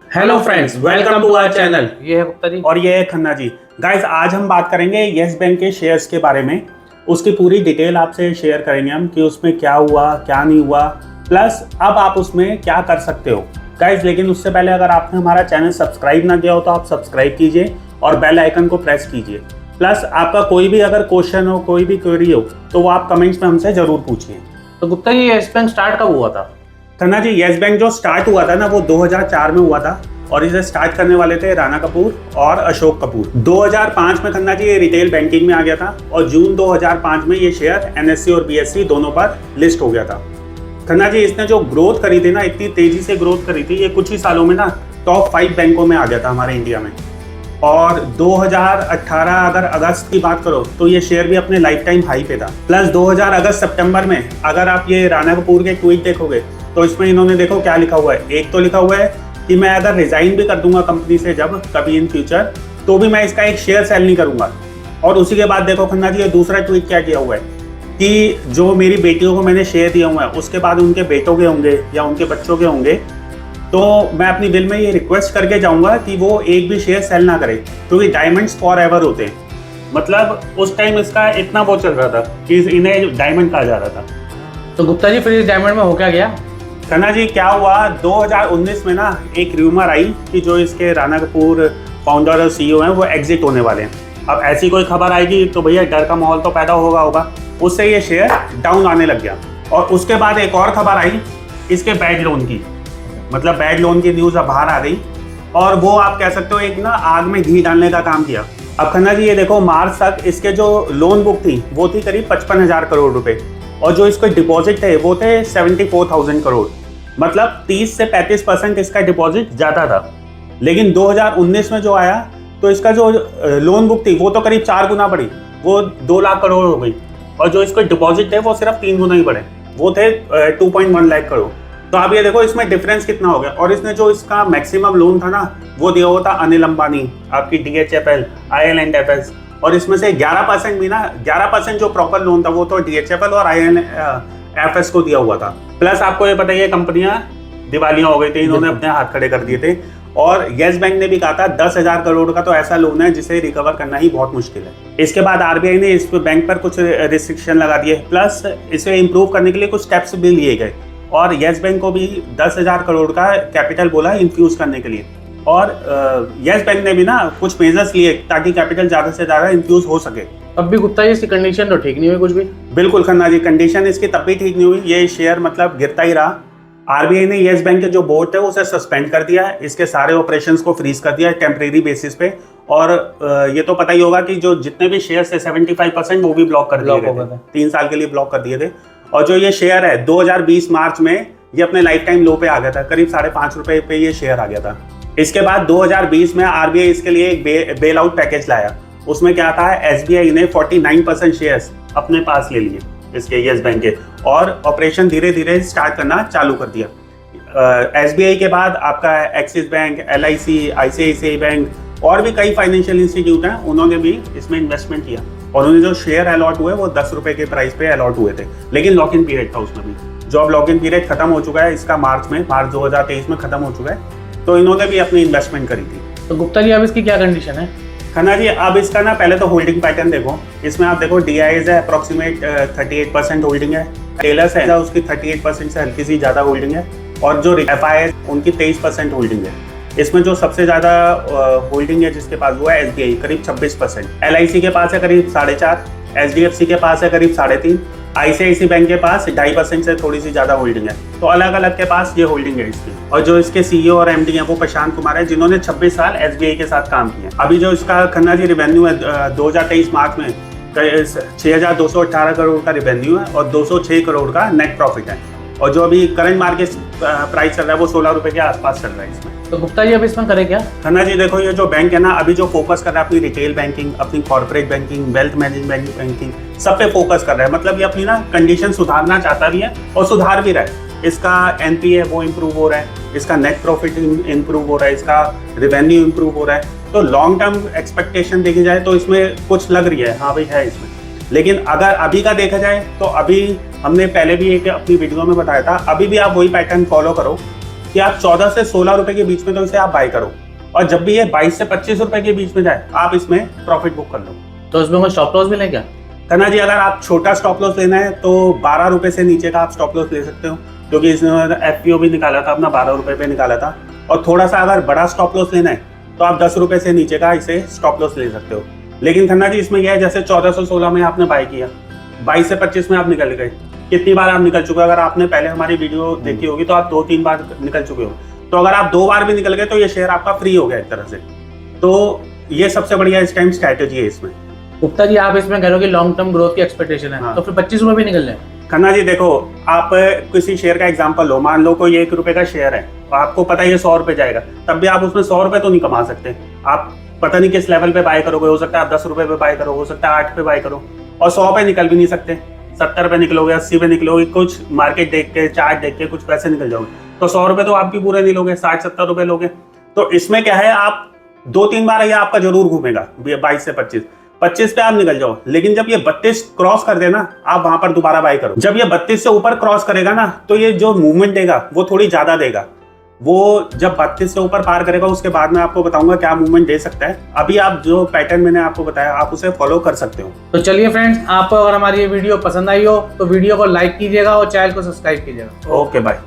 Hello friends, welcome to our channel. ये है गुप्ता जी और ये है खन्ना जी। गाइस, आज हम बात करेंगे यस बैंक के शेयर्स के बारे में। उसकी पूरी डिटेल आपसे शेयर करेंगे हम कि उसमें क्या हुआ, क्या नहीं हुआ, प्लस अब आप उसमें क्या कर सकते हो। गाइस, लेकिन उससे पहले अगर आपने हमारा चैनल सब्सक्राइब ना किया हो तो आप सब्सक्राइब कीजिए और बेल आइकन को प्रेस कीजिए। प्लस आपका कोई भी अगर क्वेश्चन हो, कोई भी क्वेरी हो तो वो आप कमेंट्स में हमसे ज़रूर पूछिए। तो Gupta ji, yes bank start कब हुआ था? खन्ना जी, यस बैंक जो स्टार्ट हुआ था ना वो 2004 में हुआ था और इसे स्टार्ट करने वाले थे राणा कपूर और अशोक कपूर। 2005 में खन्ना जी ये रिटेल बैंकिंग में आ गया था और जून 2005 में ये शेयर एनएससी और बीएससी दोनों पर लिस्ट हो गया था। खन्ना जी, इसने जो ग्रोथ करी थी ना, इतनी तेजी से ग्रोथ करी थी, ये कुछ ही सालों में ना टॉप 5 बैंकों में आ गया था हमारे इंडिया में। और 2018 अगर अगस्त की बात करो तो ये शेयर भी अपने लाइफ टाइम हाई पे था। प्लस 2000 अगस्त सितंबर में अगर आप ये राणा कपूर के ट्वीट देखोगे तो इसमें इन्होंने देखो क्या लिखा हुआ है। एक तो लिखा हुआ है कि मैं अगर रिजाइन भी कर दूंगा कंपनी से जब कभी इन फ्यूचर, तो भी मैं इसका एक शेयर सेल नहीं करूंगा। और उसी के बाद देखो खन्ना जी, ये दूसरा ट्वीट क्या किया हुआ है कि जो मेरी बेटियों को मैंने शेयर दिया हुआ है उसके बाद उनके बेटों के होंगे या उनके बच्चों के होंगे, तो मैं अपनी विल में ये रिक्वेस्ट करके जाऊंगा कि वो एक भी शेयर सेल ना करे, क्योंकि डायमंड्स फॉर एवर होते हैं। मतलब उस टाइम इसका इतना वो चल रहा था कि इन्हें डायमंड कहा जा रहा था। तो गुप्ता जी, फिर इस डायमंड में हो क्या गया? खन्ना जी, क्या हुआ 2019 में ना एक र्यूमर आई कि जो इसके राणा कपूर फाउंडर और सीईओ हैं वो एग्जिट होने वाले हैं। अब ऐसी कोई खबर आएगी तो भैया डर का माहौल तो पैदा होगा। उससे ये शेयर डाउन आने लग गया। और उसके बाद एक और खबर आई इसके बैड लोन की, मतलब बैड लोन की न्यूज़ अब बाहर आ गई और वो आप कह सकते हो एक ना आग में घी डालने का काम किया। अब खन्ना जी, ये देखो मार्च तक इसके जो लोन बुक थी वो थी करीब 55,000 करोड़ रुपए और जो इसके डिपॉजिट थे वो थे 74,000 करोड़। मतलब 30 से 35% इसका डिपॉजिट ज़्यादा था। लेकिन 2019 में जो आया तो इसका जो लोन बुक थी वो तो करीब 4 गुना बढ़ी, वो 2 लाख करोड़ हो गई। और जो इसके डिपॉजिट थे वो सिर्फ 3 गुना ही बढ़े, वो थे 2.1 लाख करोड़। तो आप ये देखो इसमें डिफरेंस कितना हो गया। और इसने जो इसका मैक्सिमम लोन था ना वो दिया हुआ था अनिल अंबानी, आपकी DHFL, IL&FS, और इसमें से 11% भी ना, 11% जो प्रॉपर लोन था वो तो DHFL और IL&FS को दिया हुआ था। प्लस आपको ये पता है ये कंपनियां दिवालियां हो गई थी, इन्होंने अपने हाथ खड़े कर दिए थे। और यस बैंक ने भी कहा था 10,000 करोड़ का तो ऐसा लोन है जिसे रिकवर करना ही बहुत मुश्किल है। इसके बाद आरबीआई ने इस बैंक पर कुछ रिस्ट्रिक्शन लगा दिए, प्लस इसे इम्प्रूव करने के लिए कुछ स्टेप्स भी लिए गए और यस बैंक को भी 10,000 करोड़ का कैपिटल बोला इन्फ्यूज करने के लिए। और यस बैंक ने भी ना कुछ मेजर्स लिए ताकि कैपिटल ज़्यादा से ज़्यादा इन्फ्यूज हो सके। अब भी गुप्ता जी, इसकी कंडीशन तो ठीक नहीं हुई कुछ भी। बिल्कुल खन्ना जी, कंडीशन इसकी तब भी ठीक नहीं हुई, ये शेयर मतलब गिरता ही रहा। आरबीआई ने यस बैंक के जो बोर्ड है उसे सस्पेंड कर दिया है, इसके सारे ऑपरेशंस को फ्रीज कर दिया है टेम्परेरी बेसिस पे। और ये तो पता ही होगा कि जो जितने भी शेयर थे 75% वो भी ब्लॉक कर दिए गए थे, 3 साल के लिए ब्लॉक कर दिए थे। और जो ये शेयर है 2020 मार्च में ये अपने लाइफ टाइम लो पे आ गया था, करीब 5.5 रुपए पे ये शेयर आ गया था। इसके बाद 2020 में आरबीआई इसके लिए एक बेल आउट पैकेज लाया। उसमें क्या था, एसबीआई ने 49% शेयर्स अपने पास ले लिए इसके यस बैंक के और ऑपरेशन धीरे धीरे स्टार्ट करना चालू कर दिया। एसबीआई के बाद आपका axis bank, LIC, ICICI bank और भी कई फाइनेंशियल इंस्टीट्यूट हैं, उन्होंने भी इसमें इन्वेस्टमेंट किया और उन्हें जो शेयर अलॉट हुए वो 10 रुपए के प्राइस पे अलॉट हुए थे। लेकिन लॉक इन पीरियड था उसमें भी। जो अब लॉक इन पीरियड खत्म हो चुका है इसका मार्च 2023 में खत्म हो चुका है, तो इन्होंने भी अपनी इन्वेस्टमेंट करी थी। तो गुप्ता जी, अब इसकी क्या कंडीशन है? खन्ना जी, अब इसका ना पहले तो होल्डिंग पैटर्न देखो। इसमें आप देखो DIS है अप्रोक्सीमेट 38% होल्डिंग है, टेलर्स है उसकी 38% से हल्की सी ज़्यादा होल्डिंग है और जो FI उनकी 23% होल्डिंग है। इसमें जो सबसे ज़्यादा होल्डिंग है जिसके पास वो है SBI, करीब 26%, LIC के पास है करीब 4.5%, HDFC के पास है करीब 3.5%, ICICI बैंक के पास 2.5% से थोड़ी सी ज़्यादा होल्डिंग है। तो अलग अलग के पास ये होल्डिंग है इसकी। और जो इसके CEO और MD हैं वो प्रशांत कुमार है, जिन्होंने 26 साल SBI के साथ काम किया। अभी जो इसका खन्ना जी रिवेन्यू है 2023 मार्च में 6,218 करोड़ का रिवेन्यू है और 206 करोड़ का नेट प्रॉफिट है। और जो अभी करंट मार्केट प्राइस चल रहा है वो 16 रुपए के आसपास चल रहा है इसमें। तो गुप्ता जी, अब इसमें करें क्या? खन्ना जी देखो, ये जो बैंक है ना अभी जो फोकस कर रहा है अपनी रिटेल बैंकिंग, अपनी corporate banking, wealth management banking, सब पे फोकस कर रहा है। मतलब ये अपनी ना कंडीशन सुधारना चाहता भी है और सुधार भी रहा है। इसका NPA वो इम्प्रूव हो रहा है, इसका नेट प्रॉफिट इम्प्रूव हो रहा है, इसका रिवेन्यू इम्प्रूव हो रहा है। तो लॉन्ग टर्म एक्सपेक्टेशन देखी जाए तो इसमें कुछ लग रही है, हाँ भाई है इसमें। लेकिन अगर अभी का देखा जाए तो अभी हमने पहले भी एक अपनी वीडियो में बताया था, अभी भी आप वही पैटर्न फॉलो करो कि आप 14 से 16 रुपए के बीच में तो इसे आप बाय करो, और जब भी ये 22 से 25 रुपए के बीच में जाए आप इसमें प्रॉफिट बुक कर लो। तो उसमें कोई स्टॉप लॉस भी नहीं क्या? कन्ना जी, अगर आप छोटा स्टॉप लॉस लेना है तो 12 रुपए से नीचे का आप स्टॉप लॉस ले सकते हो, क्योंकि इसने FPO भी निकाला था अपना, 12 रुपए पे निकाला था। और थोड़ा सा अगर बड़ा स्टॉप लॉस लेना है तो आप 10 रुपए से नीचे का इसे स्टॉप लॉस ले सकते हो। लेकिन खन्ना जी, इसमें यह है जैसे 1416 में आपने बाय किया, 22 से 25 में आप निकल गए, कितनी बार आप निकल चुके हो? अगर आपने पहले हमारी वीडियो देखी होगी तो आप 2-3 बार निकल चुके हो। तो अगर आप 2 बार भी निकल गए तो ये शेयर आपका फ्री हो गया एक तरह से। तो ये सबसे बढ़िया इस टाइम स्ट्रैटेजी है इसमें। गुप्ता जी, आप इसमें कह रहे हो कि लॉन्ग टर्म ग्रोथ की एक्सपेक्टेशन है, हाँ। तो फिर 25 रुपए भी निकल जाए? खन्ना जी देखो, आप किसी शेयर का एग्जांपल लो, मान लो कोई 1 रुपए का शेयर है, तो आपको पता है ये 100 रुपए जाएगा, तब भी आप उसमें 100 रुपए तो नहीं कमा सकते। आप पता नहीं किस लेवल पे बाय करोगे, हो सकता है आप 10 रुपए पे बाय करो, हो सकता है 8 पे बाय करो, और 100 पे निकल भी नहीं सकते। 70 पे निकलोगे, 80 पे निकलोगे, कुछ मार्केट देख के, चार्ट देख के कुछ पैसे निकल जाओगे, तो 100 रुपए तो आप भी पूरे नहीं लोगे, 60-70 रुपए लोगे। तो इसमें क्या है, आप 2-3 बार ये आपका जरूर घूमेगा 22 से 25 पे आप निकल जाओ। लेकिन जब ये 32 क्रॉस कर देना, आप वहां पर दोबारा बाय करो। जब ये 32 से ऊपर क्रॉस करेगा ना, तो ये जो मूवमेंट देगा वो थोड़ी ज्यादा देगा। वो जब 32 से ऊपर पार करेगा, उसके बाद मैं आपको बताऊंगा क्या मूवमेंट दे सकता है। अभी आप जो पैटर्न मैंने आपको बताया, आप उसे फॉलो कर सकते हो। तो चलिए फ्रेंड्स, आपको अगर हमारी ये वीडियो पसंद आई हो तो वीडियो को लाइक कीजिएगा और चैनल को सब्सक्राइब कीजिएगा। Okay, bye.